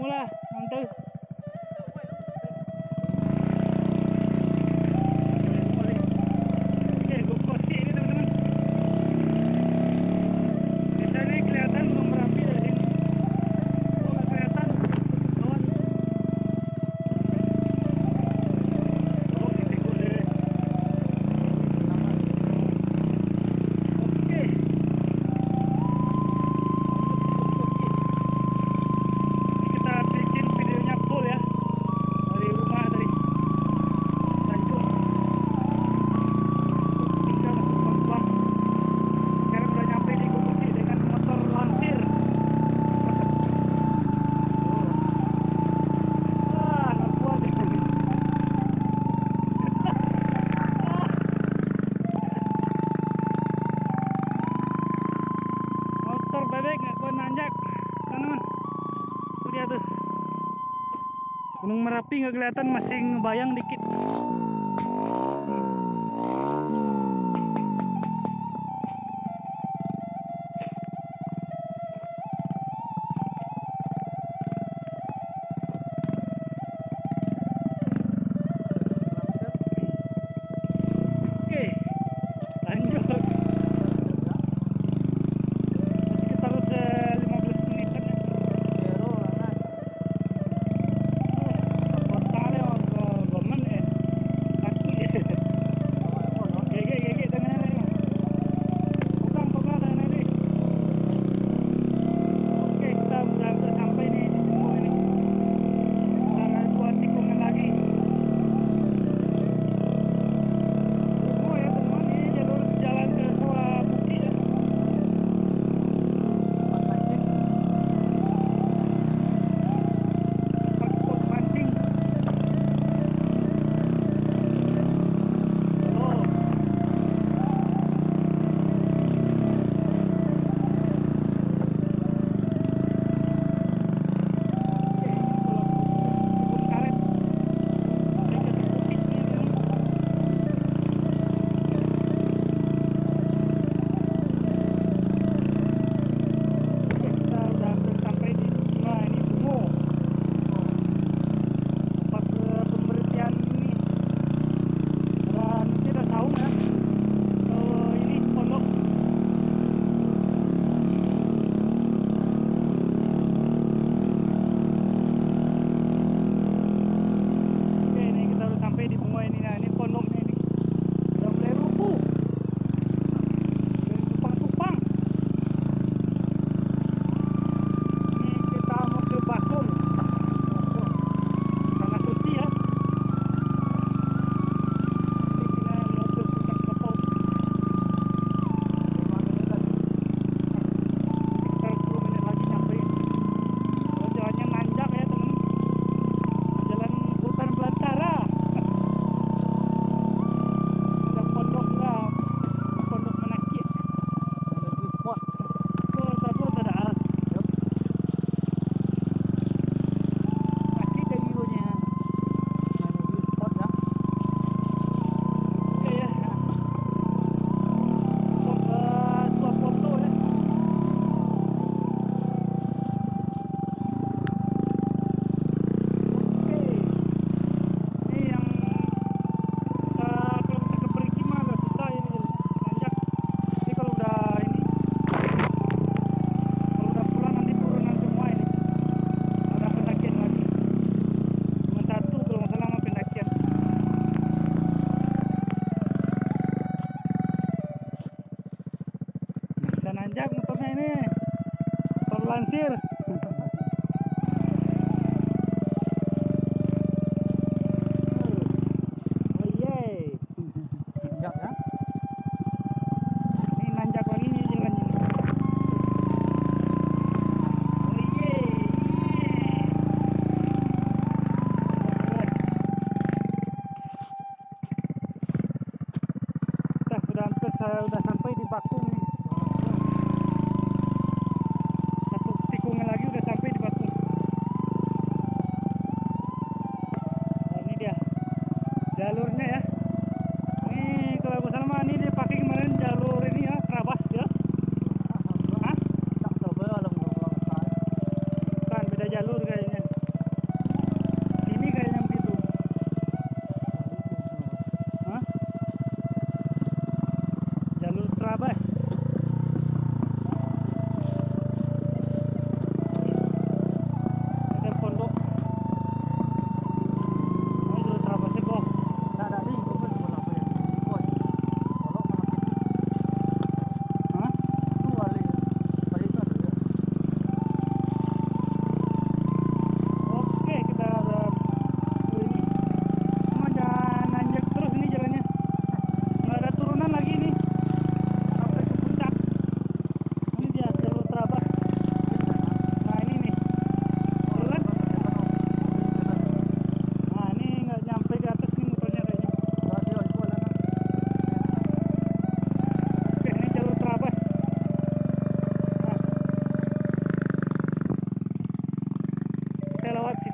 Mula, nanti. Oke, GoPro ini teman-teman. Bisa nih kelihatan Gunung Merapi dari sini. Oh, nggak kelihatan. Kawan. Oh, ini boleh. Oke. Kita bikin videonya full ya dari rumah dari Tanjung. Tinggal masuk Pampang. Sekarang udah nyampe di Kokosi dengan motor lansir. Wah, nggak kuat ya. Motor bebek nggak kuat nanjak, teman-teman. Tuh dia tuh. Gunung Merapi nggak kelihatan, masih ngebayang dikit. Oke, lanjut. Sekitar 15 menitan ya. Oh, kota kali, oh, ke Gomen ya.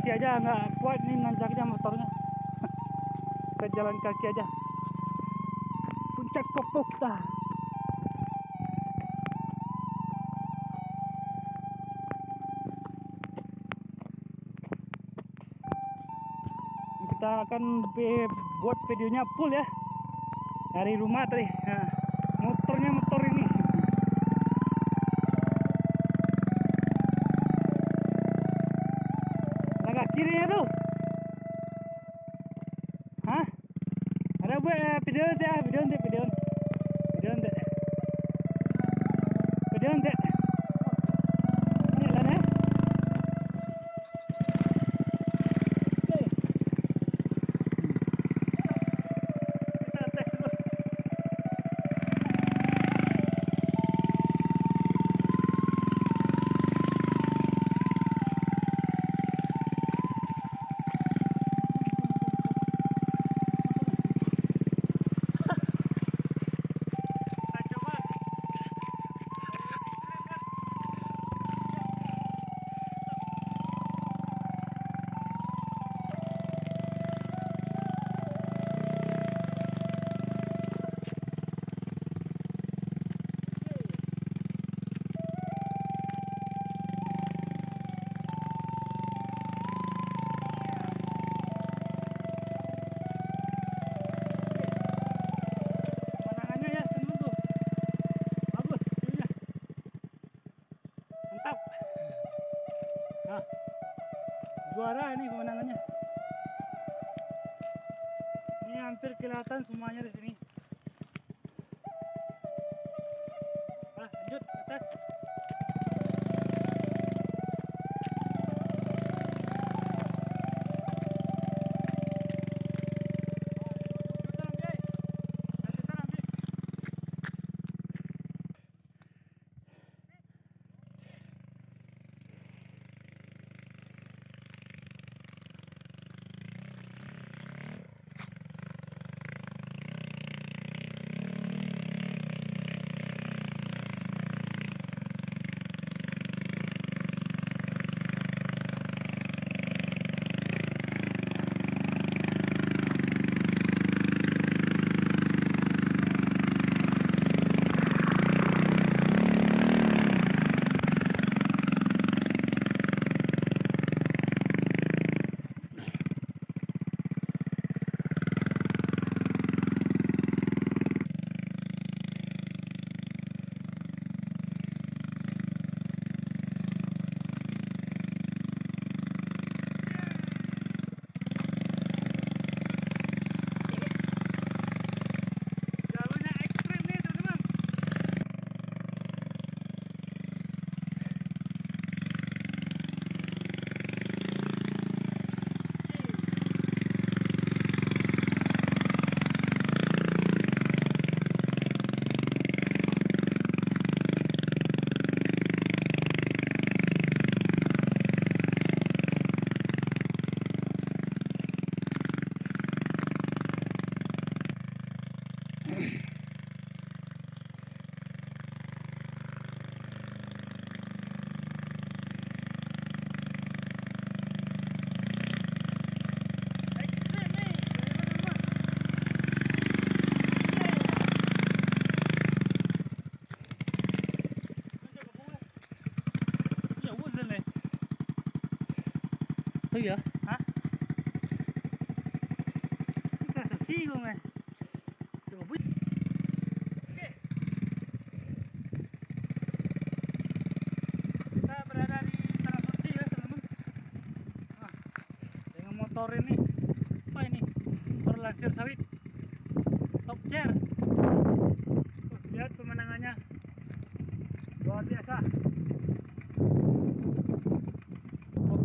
kondisi aja nggak kuat nih nanjaknya motornya. Kita jalan kaki aja. Puncak Kopok dah. Kita akan buat videonya full ya dari rumah tadi. Nah, motornya motor ini. Agak kirinya tuh. Hah? Ada buat video nanti ya, video nanti. Ini lah ya. Kita tes dulu. Mantap. Nah, juara ini kemenangannya. Ini hampir kelihatan semuanya di sini. Lanjut ke atas. Oh iya? Hah? Ini kan suci gue men. Coba buat. Oke. Kita berada di tanah suci ya teman-teman. Nah, dengan motor ini. Apa ini? Motor lansir sawit. Top gear. Lihat pemandangannya. Luar biasa.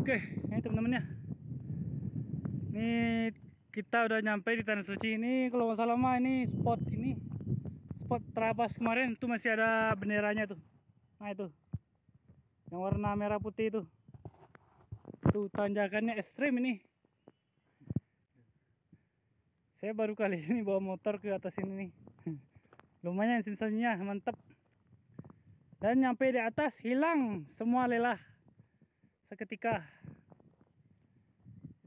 Oke, ini teman-teman ya. Ini kita udah nyampe di Tanah Suci. Ini kalau nggak salah mah ini spot terapas kemarin itu masih ada benderanya tuh. Nah itu, yang warna merah putih itu. Tuh tanjakannya ekstrim ini. Saya baru kali ini bawa motor ke atas ini nih. Lumayan sensasinya, mantap. Dan nyampe di atas hilang semua lelah seketika.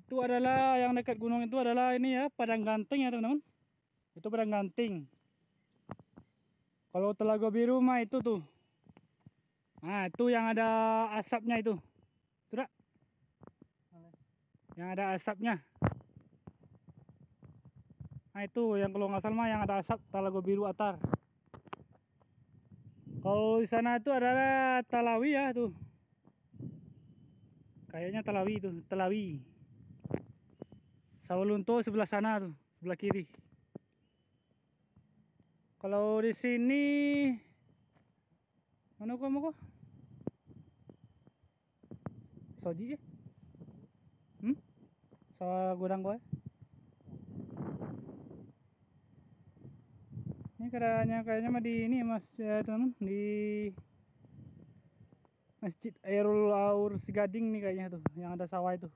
Itu adalah yang dekat gunung itu adalah ini ya, Padang Ganting ya teman-teman. Itu Padang Ganting. Kalau Telaga Biru mah itu tuh. Nah, itu yang ada asapnya itu. Sudah. Yang ada asapnya. Nah, itu yang kalau nggak salah mah yang ada asap Telaga Biru Atar. Kalau di sana itu adalah Talawi ya tuh. Kayaknya Talawi itu, Talawi. Sawalunto sebelah sana tuh, sebelah kiri. Kalau di sini mana kamu kok? Soji ya? Sawah gudang gue. Ini kayaknya mah di ini Mas ya, teman di Masjid Airul Aur Sigading nih kayaknya tuh, yang ada sawah itu.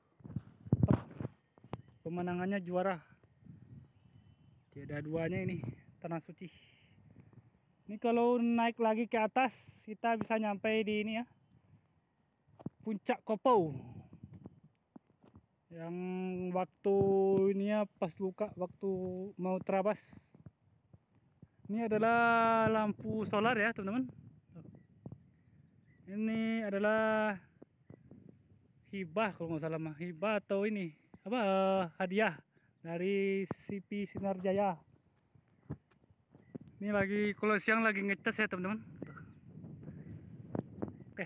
Top. Pemandangannya juara. Tiada duanya ini Tanah Suci. Ini kalau naik lagi ke atas kita bisa nyampe di ini ya, Puncak Kopau. Yang waktu ini ya pas buka waktu mau terabas. Ini adalah lampu solar ya teman-teman. Ini adalah hibah kalau nggak salah mah, hibah atau ini apa hadiah dari CP Sinarjaya. Ini lagi kalau siang lagi ngecas ya teman-teman. Oke.